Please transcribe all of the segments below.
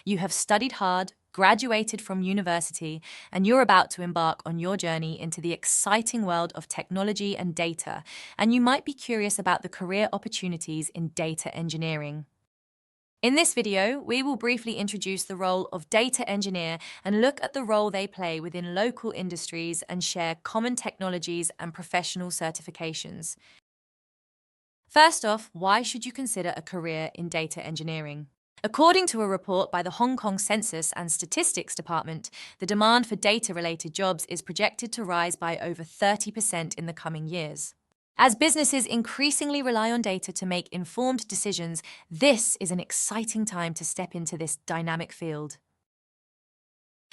You have studied hard, graduated from university, and you're about to embark on your journey into the exciting world of technology and data, and you might be curious about the career opportunities in data engineering. In this video, we will briefly introduce the role of data engineer and look at the role they play within local industries and share common technologies and professional certifications. First off, why should you consider a career in data engineering? According to a report by the Hong Kong Census and Statistics Department, the demand for data-related jobs is projected to rise by over 30% in the coming years. As businesses increasingly rely on data to make informed decisions, this is an exciting time to step into this dynamic field.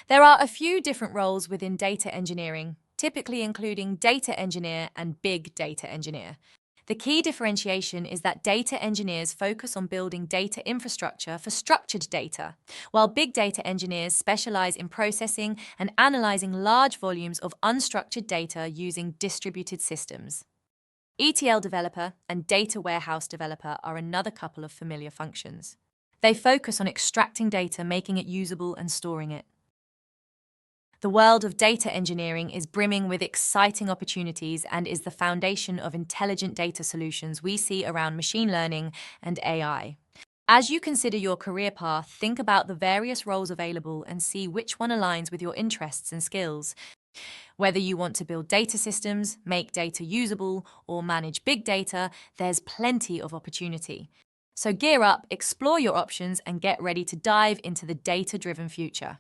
There are a few different roles within data engineering, typically including data engineer and big data engineer. The key differentiation is that data engineers focus on building data infrastructure for structured data, while big data engineers specialize in processing and analyzing large volumes of unstructured data using distributed systems. ETL developer and data warehouse developer are another couple of familiar functions. They focus on extracting data, making it usable, and storing it. The world of data engineering is brimming with exciting opportunities and is the foundation of intelligent data solutions we see around machine learning and AI. As you consider your career path, think about the various roles available and see which one aligns with your interests and skills. Whether you want to build data systems, make data usable, or manage big data, there's plenty of opportunity. So gear up, explore your options, and get ready to dive into the data-driven future.